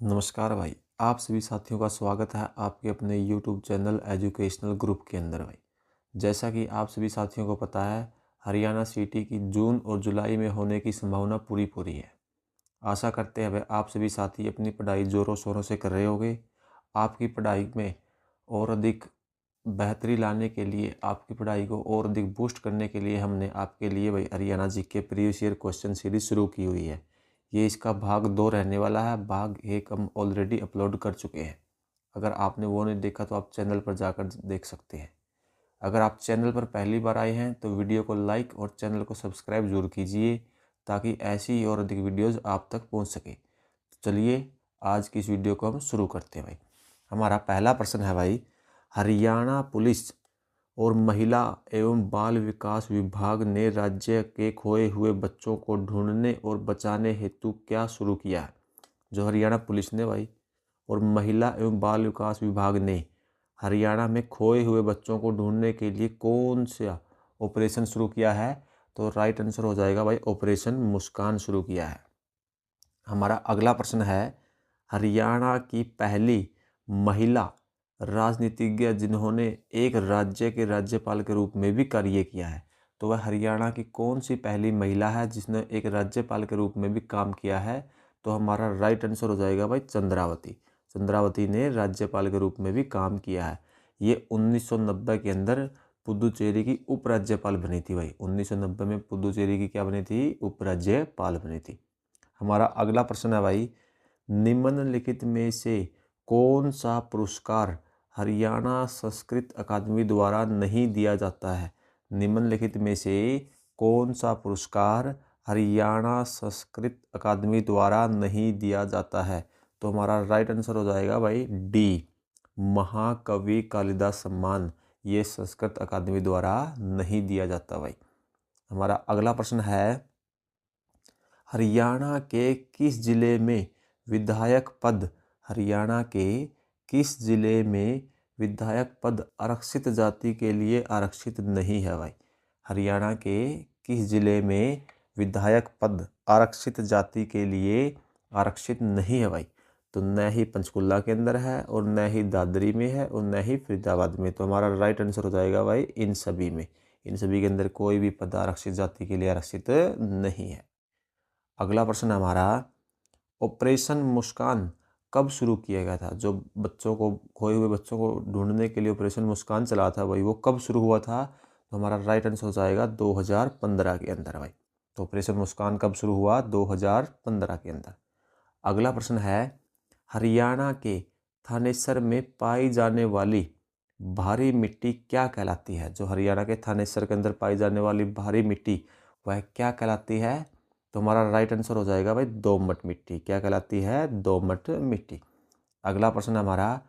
नमस्कार भाई। आप सभी साथियों का स्वागत है आपके अपने यूट्यूब चैनल एजुकेशनल ग्रुप के अंदर भाई। जैसा कि आप सभी साथियों को पता है, हरियाणा सीटी की जून और जुलाई में होने की संभावना पूरी पूरी है। आशा करते हैं भाई आप सभी साथी अपनी पढ़ाई ज़ोरों शोरों से कर रहे होंगे। आपकी पढ़ाई में और अधिक बेहतरी लाने के लिए, आपकी पढ़ाई को और अधिक बूस्ट करने के लिए हमने आपके लिए भाई Haryana GK previous year question series शुरू की हुई है। ये इसका भाग 2 रहने वाला है। भाग 1 हम ऑलरेडी अपलोड कर चुके हैं। अगर आपने वो नहीं देखा तो आप चैनल पर जाकर देख सकते हैं। अगर आप चैनल पर पहली बार आए हैं तो वीडियो को लाइक और चैनल को सब्सक्राइब जरूर कीजिए, ताकि ऐसी ही और अधिक वीडियोज़ आप तक पहुंच सके। तो चलिए आज की इस वीडियो को हम शुरू करते हैं भाई। हमारा पहला प्रश्न है भाई, हरियाणा पुलिस और महिला एवं बाल विकास विभाग ने राज्य के खोए हुए बच्चों को ढूंढने और बचाने हेतु क्या शुरू किया है? जो हरियाणा पुलिस ने भाई और महिला एवं बाल विकास विभाग ने हरियाणा में खोए हुए बच्चों को ढूंढने के लिए कौन सा ऑपरेशन शुरू किया है? तो राइट आंसर हो जाएगा भाई ऑपरेशन मुस्कान शुरू किया है। हमारा अगला प्रश्न है, हरियाणा की पहली महिला राजनीतिज्ञ जिन्होंने एक राज्य के राज्यपाल के रूप में भी कार्य किया है, तो वह हरियाणा की कौन सी पहली महिला है जिसने एक राज्यपाल के रूप में भी काम किया है? तो हमारा राइट आंसर हो जाएगा भाई चंद्रावती। चंद्रावती ने राज्यपाल के रूप में भी काम किया है। ये 1990 के अंदर पुदुचेरी की उपराज्यपाल बनी थी भाई। 1990 में पुदुचेरी की क्या बनी थी? उपराज्यपाल बनी थी। हमारा अगला प्रश्न है भाई, निम्नलिखित में से कौन सा पुरस्कार हरियाणा संस्कृत अकादमी द्वारा नहीं दिया जाता है? निम्नलिखित में से कौन सा पुरस्कार हरियाणा संस्कृत अकादमी द्वारा नहीं दिया जाता है? तो हमारा राइट आंसर हो जाएगा भाई डी, महाकवि कालिदास सम्मान। ये संस्कृत अकादमी द्वारा नहीं दिया जाता भाई। हमारा अगला प्रश्न है, हरियाणा के किस जिले में विधायक पद हरियाणा के किस जिले में विधायक पद आरक्षित जाति के लिए आरक्षित नहीं है भाई? हरियाणा के किस जिले में विधायक पद आरक्षित जाति के लिए आरक्षित नहीं है भाई? तो न ही पंचकुला के अंदर है और न ही दादरी में है और न ही फरीदाबाद में। तो हमारा राइट आंसर हो जाएगा भाई इन सभी में। इन सभी के अंदर कोई भी पद आरक्षित जाति के लिए आरक्षित नहीं है। अगला प्रश्न हमारा, ऑपरेशन मुस्कान कब शुरू किया गया था? जो बच्चों को, खोए हुए बच्चों को ढूंढने के लिए ऑपरेशन मुस्कान चला था भाई, वो कब शुरू हुआ था? तो हमारा राइट आंसर हो जाएगा 2015 के अंदर भाई। तो ऑपरेशन मुस्कान कब शुरू हुआ? 2015 के अंदर। अगला प्रश्न है, हरियाणा के थानेसर में पाई जाने वाली भारी मिट्टी क्या कहलाती है? जो हरियाणा के थानेसर के अंदर पाई जाने वाली भारी मिट्टी वह क्या कहलाती है? तो हमारा राइट आंसर हो जाएगा भाई दोमट मिट्टी। क्या कहलाती है? दोमट मिट्टी। अगला प्रश्न हमारा,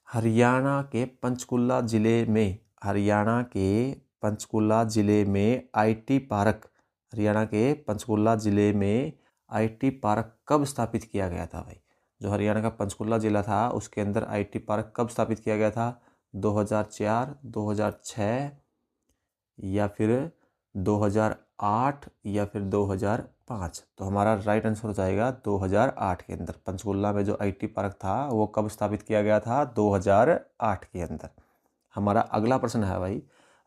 हरियाणा के पंचकुला जिले में हरियाणा के पंचकुला जिले में आईटी पार्क हरियाणा के पंचकुला जिले में आईटी पार्क कब स्थापित किया गया था भाई? जो हरियाणा का पंचकुला जिला था उसके अंदर आईटी पार्क कब स्थापित किया गया था? 2004, 2006 या फिर 2008 या फिर 2005? तो हमारा राइट आंसर हो जाएगा 2008 के अंदर। पंचकुला में जो आईटी पार्क था वो कब स्थापित किया गया था? 2008 के अंदर। हमारा अगला प्रश्न है भाई,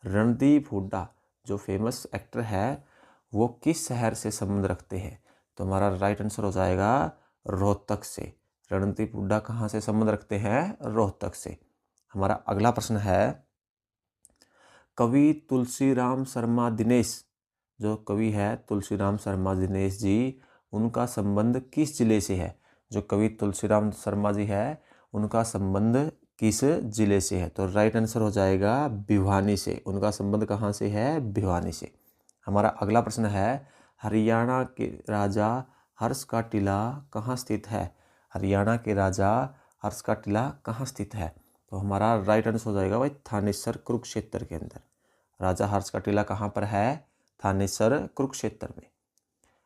रणदीप हुड्डा जो फेमस एक्टर है वो किस शहर से संबंध रखते हैं? तो हमारा राइट आंसर हो जाएगा रोहतक से। रणदीप हुड्डा कहाँ से संबंध रखते हैं? रोहतक से। हमारा अगला प्रश्न है, कवि तुलसीराम शर्मा दिनेश, जो कवि है तुलसीराम शर्मा दिनेश जी, उनका संबंध किस जिले से है? जो कवि तुलसीराम शर्मा जी है उनका संबंध किस जिले से है? तो राइट आंसर हो जाएगा भिवानी से। उनका संबंध कहाँ से है? भिवानी से। हमारा अगला प्रश्न है, हरियाणा के राजा हर्ष का टीला कहाँ स्थित है? हरियाणा के राजा हर्ष का टीला कहाँ स्थित है? तो हमारा राइट आंसर हो जाएगा भाई थानेसर कुरुक्षेत्र के अंदर। राजा हर्ष का टीला कहाँ पर है? थानेसर कुरुक्षेत्र में।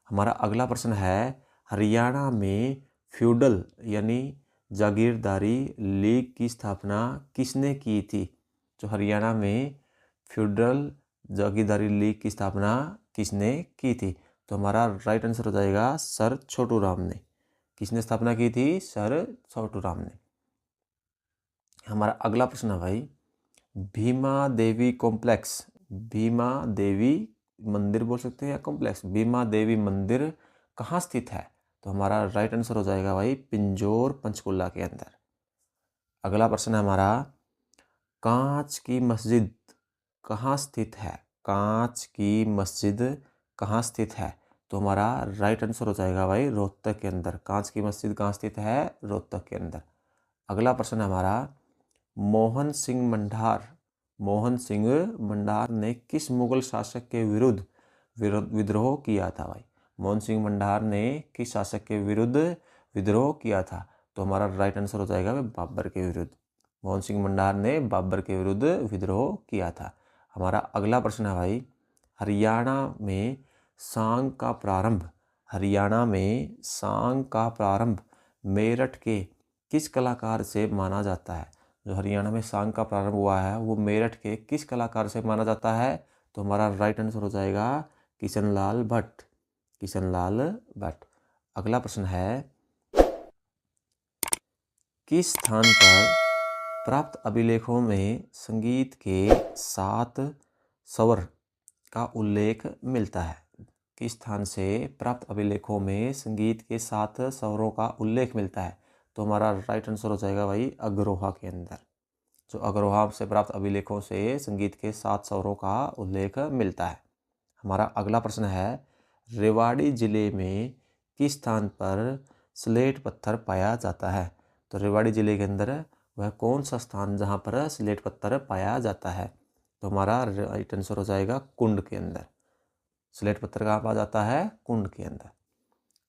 हमारा अगला प्रश्न है, हरियाणा में फ्यूडल यानी जागीरदारी लीग की स्थापना किसने की थी? जो हरियाणा में फ्यूडल जागीरदारी लीग की स्थापना किसने की थी? तो हमारा राइट आंसर हो जाएगा सर छोटू राम ने। किसने स्थापना की थी? सर छोटू राम ने। हमारा अगला प्रश्न है भाई, भीमा देवी कॉम्प्लेक्स, भीमा देवी मंदिर बोल सकते हैं या कॉम्प्लेक्स, भीमा देवी मंदिर कहाँ स्थित है? तो हमारा राइट आंसर हो जाएगा भाई पिंजौर पंचकुला के अंदर। अगला प्रश्न है हमारा, कांच की मस्जिद कहाँ स्थित है? कांच की मस्जिद कहाँ स्थित है? तो हमारा राइट आंसर हो जाएगा भाई रोहतक के अंदर। कांच की मस्जिद कहाँ स्थित है? रोहतक के अंदर। अगला प्रश्न है हमारा, मोहन सिंह मंडार, मोहन सिंह मंडार ने किस मुगल शासक के विरुद्ध विद्रोह किया था भाई? मोहन सिंह मंडार ने किस शासक के विरुद्ध विद्रोह किया था? तो हमारा राइट आंसर हो जाएगा भाई बाबर के विरुद्ध। मोहन सिंह मंडार ने बाबर के विरुद्ध विद्रोह किया था। हमारा अगला प्रश्न है भाई, हरियाणा में सांग का प्रारंभ, हरियाणा में सांग का प्रारंभ मेरठ के किस कलाकार से माना जाता है? जो हरियाणा में सांग का प्रारंभ हुआ है वो मेरठ के किस कलाकार से माना जाता है? तो हमारा राइट आंसर हो जाएगा किशनलाल भट्ट, किशनलाल भट्ट। अगला प्रश्न है, किस स्थान पर प्राप्त अभिलेखों में संगीत के 7 स्वर का उल्लेख मिलता है? किस स्थान से प्राप्त अभिलेखों में संगीत के 7 स्वरों का उल्लेख मिलता है? तो हमारा राइट आंसर हो जाएगा भाई अग्रोहा के अंदर। जो अग्रोहा से प्राप्त अभिलेखों से संगीत के 7 स्वरों का उल्लेख मिलता है। हमारा अगला प्रश्न है, रेवाड़ी जिले में किस स्थान पर स्लेट पत्थर पाया जाता है? तो रेवाड़ी जिले के अंदर वह कौन सा स्थान जहाँ पर स्लेट पत्थर पाया जाता है? तो हमारा राइट आंसर हो जाएगा कुंड के अंदर। स्लेट पत्थर कहाँ पाया जाता है? कुंड के अंदर।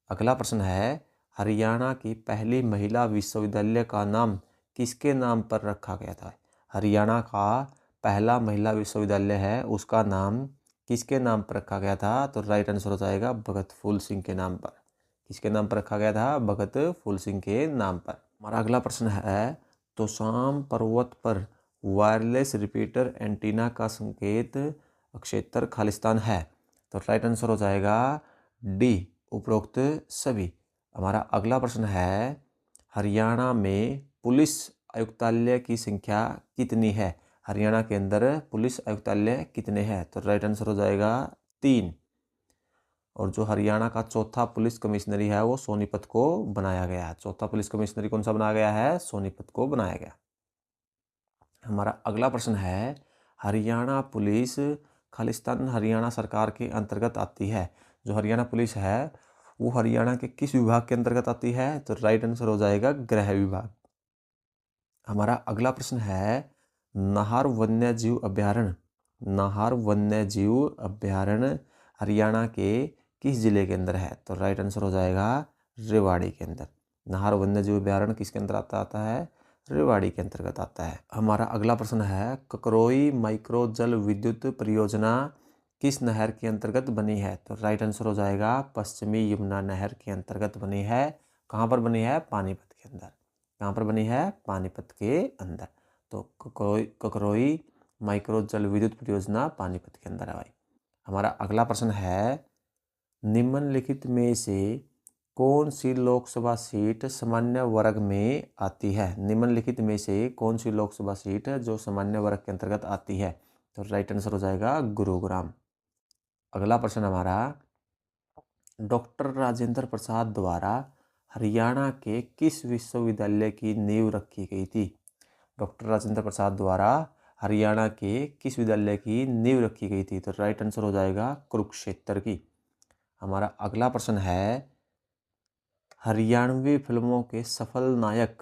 अगला प्रश्न है, हरियाणा की पहली महिला विश्वविद्यालय का नाम किसके नाम पर रखा गया था? हरियाणा का पहला महिला विश्वविद्यालय है उसका नाम किसके नाम पर रखा गया था? तो राइट आंसर हो जाएगा भगत फूल सिंह के नाम पर। किसके नाम पर रखा गया था? भगत फूल सिंह के नाम पर। हमारा अगला प्रश्न है, तोशाम पर्वत पर वायरलेस रिपीटर एंटीना का संकेत क्षेत्र खालिस्तान है। तो राइट आंसर हो जाएगा डी, उपरोक्त सभी। हमारा अगला प्रश्न है, हरियाणा में पुलिस आयुक्तालय की संख्या कितनी है? हरियाणा के अंदर पुलिस आयुक्तालय कितने हैं? तो राइट आंसर हो जाएगा 3। और जो हरियाणा का चौथा पुलिस कमिश्नरी है वो सोनीपत को बनाया गया है। चौथा पुलिस कमिश्नरी कौन सा बनाया गया है? सोनीपत को बनाया गया। हमारा अगला प्रश्न है, हरियाणा पुलिस खालिस्तान हरियाणा सरकार के अंतर्गत आती है। जो हरियाणा पुलिस है वो हरियाणा के किस विभाग के अंतर्गत आती है? तो राइट आंसर हो जाएगा गृह विभाग। हमारा अगला प्रश्न है, नाहर वन्य जीव अभ्यारण्य, नाहर वन्य जीव अभ्यारण्य हरियाणा के किस जिले के अंदर है? तो राइट आंसर हो जाएगा रेवाड़ी के अंदर। नाहर वन्य जीव अभ्यारण्य किसके अंदर आता है? रेवाड़ी के अंतर्गत आता है। हमारा अगला प्रश्न है, ककरोई माइक्रो जल विद्युत परियोजना किस नहर के अंतर्गत बनी है? तो राइट आंसर हो जाएगा पश्चिमी यमुना नहर के अंतर्गत बनी है। कहाँ पर बनी है? पानीपत के अंदर। कहाँ पर बनी है? पानीपत के अंदर। तो ककरोई माइक्रो जल विद्युत परियोजना पानीपत के अंदर है भाई। हमारा अगला प्रश्न है, निम्नलिखित में से कौन सी लोकसभा सीट सामान्य वर्ग में आती है? निम्नलिखित में से कौन सी लोकसभा सीट जो सामान्य वर्ग के अंतर्गत आती है? तो राइट आंसर हो जाएगा गुरुग्राम। अगला प्रश्न हमारा, डॉक्टर राजेंद्र प्रसाद द्वारा हरियाणा के किस विश्वविद्यालय की नींव रखी गई थी? डॉक्टर राजेंद्र प्रसाद द्वारा हरियाणा के किस विद्यालय की नींव रखी गई थी? तो राइट आंसर हो जाएगा कुरुक्षेत्र की। हमारा अगला प्रश्न है, हरियाणवी फिल्मों के सफल नायक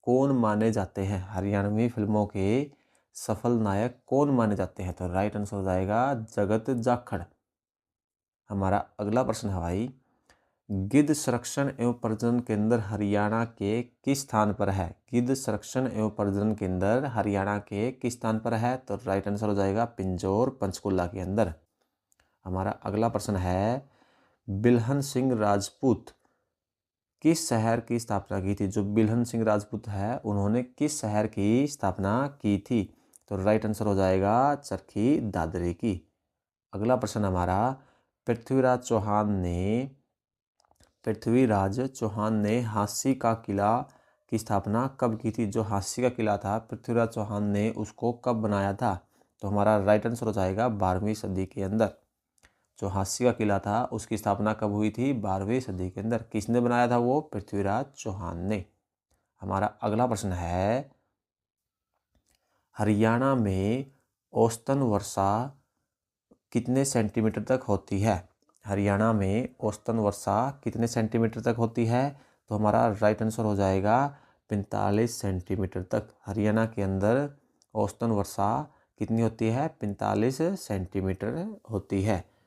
कौन माने जाते हैं? हरियाणवी फिल्मों के सफल नायक कौन माने जाते हैं? तो राइट आंसर हो जाएगा जगत जाखड़। हमारा अगला प्रश्न है भाई, गिद्ध संरक्षण एवं प्रजनन केंद्र हरियाणा के किस स्थान पर है? गिद्ध संरक्षण एवं प्रजनन केंद्र हरियाणा के किस स्थान पर है? तो राइट आंसर हो जाएगा पिंजौर पंचकुला के अंदर। हमारा अगला प्रश्न है, बिल्हन सिंह राजपूत किस शहर की स्थापना की थी? जो बिल्हन सिंह राजपूत है उन्होंने किस शहर की स्थापना की थी? तो राइट आंसर हो जाएगा चरखी दादरी की। अगला प्रश्न हमारा, पृथ्वीराज चौहान ने झांसी का किला की स्थापना कब की थी? जो झांसी का किला था पृथ्वीराज चौहान ने उसको कब बनाया था? तो हमारा राइट आंसर हो जाएगा 12वीं सदी के अंदर। जो झांसी का किला था उसकी स्थापना कब हुई थी? 12वीं सदी के अंदर। किसने बनाया था वो? पृथ्वीराज चौहान ने। हमारा अगला प्रश्न है, हरियाणा में औसतन वर्षा कितने सेंटीमीटर तक होती है? हरियाणा में औसतन वर्षा कितने सेंटीमीटर तक होती है? तो हमारा राइट आंसर हो जाएगा 45 सेंटीमीटर तक। हरियाणा के अंदर औसतन वर्षा कितनी होती है? 45 सेंटीमीटर होती है।